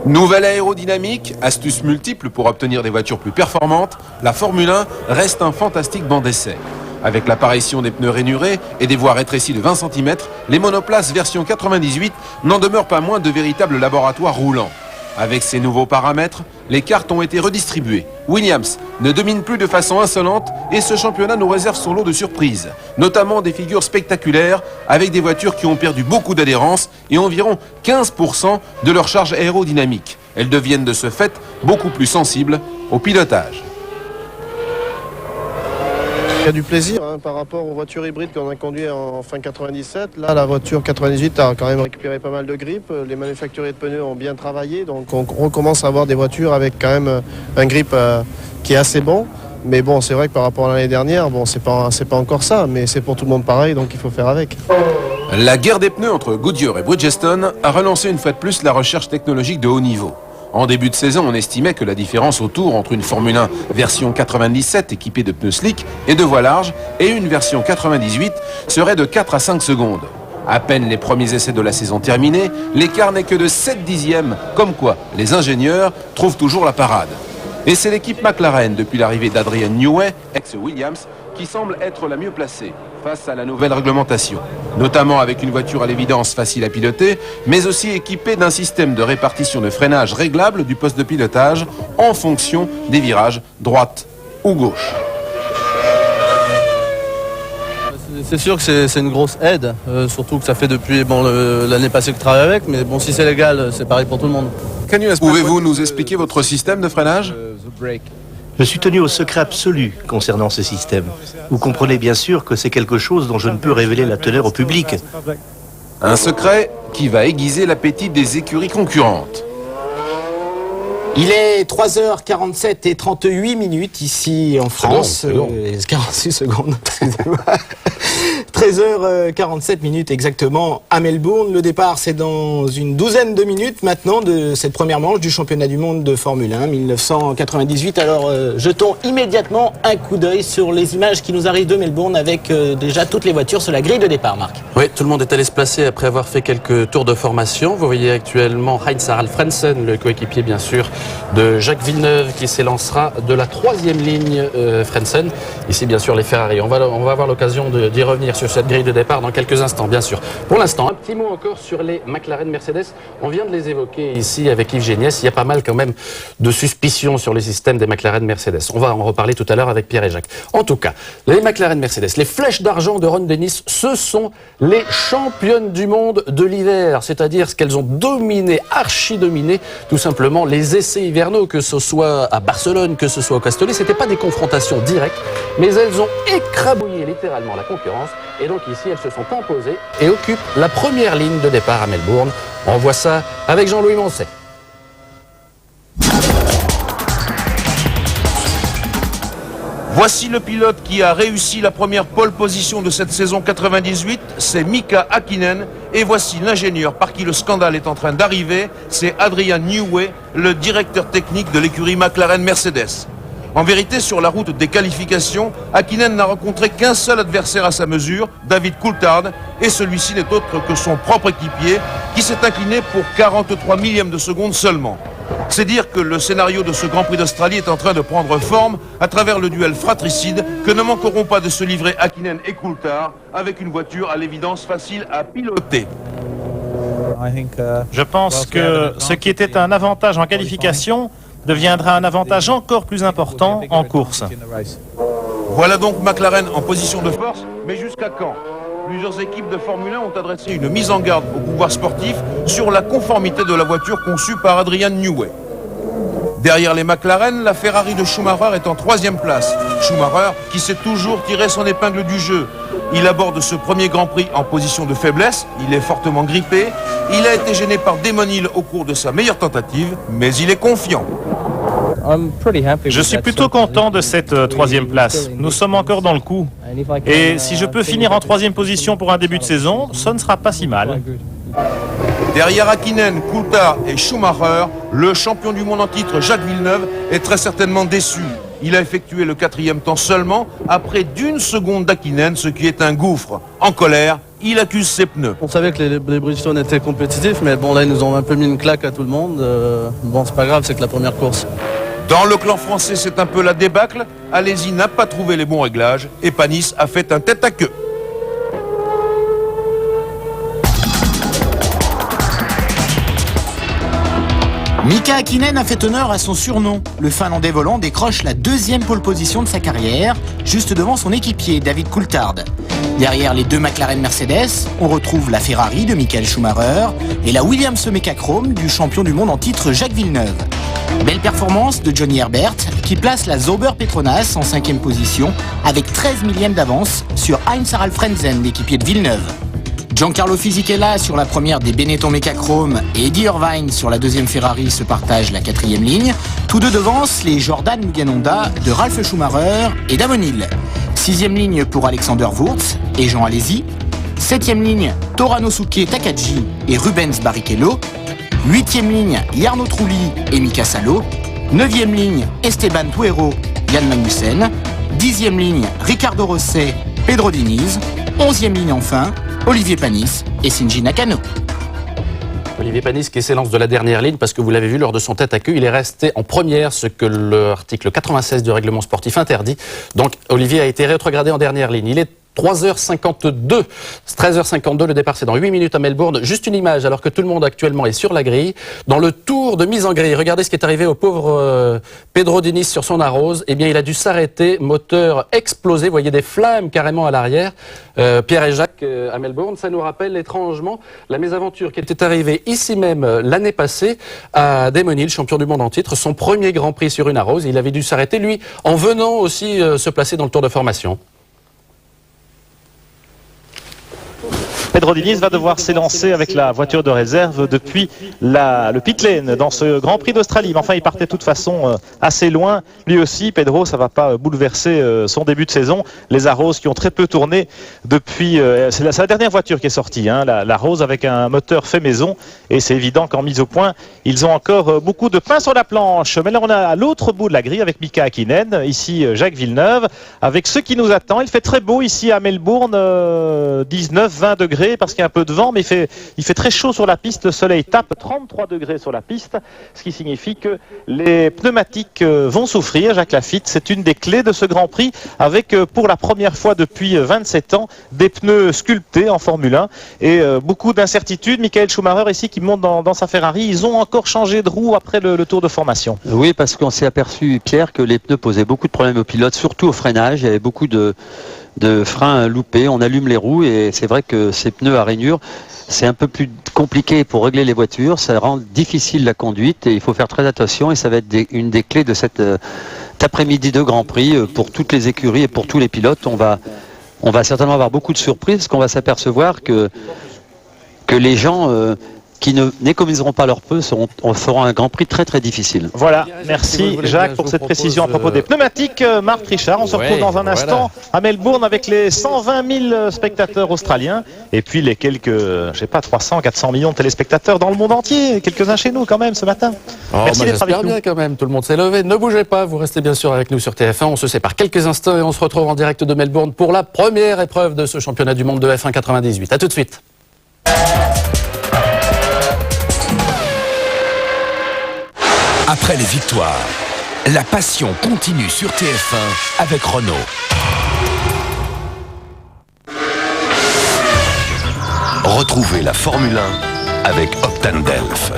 Nouvelle aérodynamique, astuces multiples pour obtenir des voitures plus performantes, la Formule 1 reste un fantastique banc d'essai. Avec l'apparition des pneus rainurés et des voies rétrécies de 20 cm, les monoplaces version 98 n'en demeurent pas moins de véritables laboratoires roulants. Avec ces nouveaux paramètres, les cartes ont été redistribuées. Williams ne domine plus de façon insolente et ce championnat nous réserve son lot de surprises, notamment des figures spectaculaires avec des voitures qui ont perdu beaucoup d'adhérence et environ 15% de leur charge aérodynamique. Elles deviennent de ce fait beaucoup plus sensibles au pilotage. Il y a du plaisir par rapport aux voitures hybrides qu'on a conduites en fin 97. Là, la voiture 98 a quand même récupéré pas mal de grippe. Les manufacturiers de pneus ont bien travaillé. Donc on recommence à avoir des voitures avec quand même un grip qui est assez bon. Mais bon, c'est vrai que par rapport à l'année dernière, bon, c'est pas encore ça. Mais c'est pour tout le monde pareil, donc il faut faire avec. La guerre des pneus entre Goodyear et Bridgestone a relancé une fois de plus la recherche technologique de haut niveau. En début de saison, on estimait que la différence au tour entre une Formule 1 version 97 équipée de pneus slick et de voiles larges et une version 98 serait de 4 à 5 secondes. À peine les premiers essais de la saison terminés, l'écart n'est que de 7 dixièmes, comme quoi les ingénieurs trouvent toujours la parade. Et c'est l'équipe McLaren, depuis l'arrivée d'Adrian Newey, ex-Williams, qui semble être la mieux placée face à la nouvelle réglementation, notamment avec une voiture à l'évidence facile à piloter, mais aussi équipée d'un système de répartition de freinage réglable du poste de pilotage en fonction des virages droite ou gauche. C'est sûr que c'est une grosse aide, surtout que ça fait depuis l'année passée que je travaille avec, mais bon, si c'est légal, c'est pareil pour tout le monde. Pouvez-vous nous expliquer votre système de freinage ? Je suis tenu au secret absolu concernant ce système. Vous comprenez bien sûr que c'est quelque chose dont je ne peux révéler la teneur au public. Un secret qui va aiguiser l'appétit des écuries concurrentes. Il est 3h47 et 38 minutes ici en France. 46 secondes. 13h47 minutes exactement à Melbourne. Le départ, c'est dans une douzaine de minutes maintenant de cette première manche du championnat du monde de Formule 1 1998. Alors, jetons immédiatement un coup d'œil sur les images qui nous arrivent de Melbourne avec déjà toutes les voitures sur la grille de départ, Marc. Oui, tout le monde est allé se placer après avoir fait quelques tours de formation. Vous voyez actuellement Heinz-Harald Frentzen, le coéquipier bien sûr de Jacques Villeneuve qui s'élancera de la troisième ligne Frentzen. Ici bien sûr les Ferrari. On va avoir l'occasion d'y revenir sur cette grille de départ dans quelques instants bien sûr. Pour l'instant, un petit mot encore sur les McLaren Mercedes. On vient de les évoquer ici avec Yves Géniès. Il y a pas mal quand même de suspicions sur les systèmes des McLaren Mercedes. On va en reparler tout à l'heure avec Pierre et Jacques. En tout cas, les McLaren Mercedes, les flèches d'argent de Ron Dennis, ce sont les championnes du monde de l'hiver. C'est-à-dire qu'elles ont dominé, archi-dominé tout simplement les essais hivernaux, que ce soit à Barcelone, que ce soit au Castellet. C'était pas des confrontations directes, mais elles ont écrabouillé littéralement la concurrence. Et donc ici, elles se sont imposées et occupent la première ligne de départ à Melbourne. On voit ça avec Jean-Louis Moncet. Voici le pilote qui a réussi la première pole position de cette saison 98, c'est Mika Häkkinen. Et voici l'ingénieur par qui le scandale est en train d'arriver, c'est Adrian Newey, le directeur technique de l'écurie McLaren Mercedes. En vérité, sur la route des qualifications, Häkkinen n'a rencontré qu'un seul adversaire à sa mesure, David Coulthard, et celui-ci n'est autre que son propre équipier, qui s'est incliné pour 43 millièmes de seconde seulement. C'est dire que le scénario de ce Grand Prix d'Australie est en train de prendre forme à travers le duel fratricide que ne manqueront pas de se livrer Häkkinen et Coulthard avec une voiture à l'évidence facile à piloter. Je pense que ce qui était un avantage en qualification deviendra un avantage encore plus important en course. Voilà donc McLaren en position de force, mais jusqu'à quand ? Plusieurs équipes de Formule 1 ont adressé une mise en garde au pouvoir sportif sur la conformité de la voiture conçue par Adrian Newey. Derrière les McLaren, la Ferrari de Schumacher est en troisième place. Schumacher qui sait toujours tirer son épingle du jeu. Il aborde ce premier Grand Prix en position de faiblesse, il est fortement grippé, il a été gêné par Damon Hill au cours de sa meilleure tentative, mais il est confiant. Je suis plutôt content de cette troisième place. Nous sommes encore dans le coup. Et si je peux finir en troisième position pour un début de saison, ce ne sera pas si mal. Derrière Häkkinen, Coulthard et Schumacher, le champion du monde en titre Jacques Villeneuve est très certainement déçu. Il a effectué le 4e temps seulement, après d'1 seconde d'Häkkinen, ce qui est un gouffre. En colère, il accuse ses pneus. On savait que les Bridgestone étaient compétitifs, mais bon là ils nous ont un peu mis une claque à tout le monde. Bon c'est pas grave, c'est que la première course. Dans le clan français, c'est un peu la débâcle. Alesi n'a pas trouvé les bons réglages et Panis a fait un tête à queue. Mika Häkkinen a fait honneur à son surnom. Le Finlandais volant décroche la 2e pole position de sa carrière, juste devant son équipier David Coulthard. Derrière les 2 McLaren Mercedes, on retrouve la Ferrari de Michael Schumacher et la Williams Mecachrome du champion du monde en titre Jacques Villeneuve. Belle performance de Johnny Herbert qui place la Sauber Petronas en 5e position avec 13 millièmes d'avance sur Heinz Harald Frentzen, l'équipier de Villeneuve. Giancarlo Fisichella sur la première des Benetton Mecachrome et Eddie Irvine sur la 2e Ferrari se partagent la 4e ligne. Tous deux devancent les Jordan Mugen Honda de Ralf Schumacher et Damon Hill. 6e ligne pour Alexander Wurz et Jean Alesi. 7e ligne Toranosuke Takagi et Rubens Barrichello. 8e ligne Jarno Trulli et Mika Salo. 9e ligne Esteban Tuero, Jan Magnussen. 10e ligne Ricardo Rosset, Pedro Diniz. 11e ligne enfin Olivier Panis et Shinji Nakano. Olivier Panis qui s'élance de la dernière ligne parce que vous l'avez vu lors de son tête à queue, il est resté en première, ce que l'article 96 du règlement sportif interdit. Donc Olivier a été rétrogradé en dernière ligne. Il est 3h52, 13h52, le départ c'est dans 8 minutes à Melbourne. Juste une image alors que tout le monde actuellement est sur la grille. Dans le tour de mise en grille, regardez ce qui est arrivé au pauvre Pedro Diniz sur son Arrose. Eh bien il a dû s'arrêter, moteur explosé, vous voyez des flammes carrément à l'arrière. Pierre et Jacques à Melbourne, ça nous rappelle étrangement la mésaventure qui était arrivée ici même l'année passée à Damon Hill, champion du monde en titre, son premier Grand Prix sur une Arrose. Il avait dû s'arrêter lui en venant aussi se placer dans le tour de formation. Pedro Diniz va devoir s'élancer avec la voiture de réserve depuis le pit lane dans ce Grand Prix d'Australie. Mais enfin, il partait de toute façon assez loin. Lui aussi, Pedro, ça ne va pas bouleverser son début de saison. Les Arrows qui ont très peu tourné depuis... c'est la dernière voiture qui est sortie, hein, la Rose avec un moteur fait maison. Et c'est évident qu'en mise au point, ils ont encore beaucoup de pain sur la planche. Mais là, on est à l'autre bout de la grille avec Mika Häkkinen. Ici, Jacques Villeneuve. Avec ce qui nous attend, il fait très beau ici à Melbourne, 19-20 degrés. Parce qu'il y a un peu de vent, mais il fait très chaud sur la piste. Le soleil tape 33 degrés sur la piste, ce qui signifie que les pneumatiques vont souffrir. Jacques Laffite, c'est une des clés de ce Grand Prix, avec pour la première fois depuis 27 ans des pneus sculptés en Formule 1 et beaucoup d'incertitudes. Michael Schumacher ici qui monte dans sa Ferrari, ils ont encore changé de roue après le tour de formation. Oui, parce qu'on s'est aperçu, Pierre, que les pneus posaient beaucoup de problèmes aux pilotes, surtout au freinage. Il y avait beaucoup de freins loupés, on allume les roues et c'est vrai que ces pneus à rainure, c'est un peu plus compliqué pour régler les voitures, ça rend difficile la conduite et il faut faire très attention et ça va être une des clés de cet après-midi de Grand Prix pour toutes les écuries et pour tous les pilotes. On va certainement avoir beaucoup de surprises parce qu'on va s'apercevoir que les gens qui n'économiseront pas leurs pneus feront un Grand Prix très très difficile. Voilà, merci Jacques pour cette précision à propos des pneumatiques. Marc Richard, on se retrouve dans un instant à Melbourne avec les 120 000 spectateurs australiens et puis les quelques, je sais pas, 300, 400 millions de téléspectateurs dans le monde entier, quelques-uns chez nous quand même ce matin. Merci d'être avec nous. Bien quand même, tout le monde s'est levé. Ne bougez pas, vous restez bien sûr avec nous sur TF1. On se sépare quelques instants et on se retrouve en direct de Melbourne pour la première épreuve de ce championnat du monde de F1 98. À tout de suite. Après les victoires, la passion continue sur TF1 avec Renault. Retrouvez la Formule 1 avec Octane Delphes.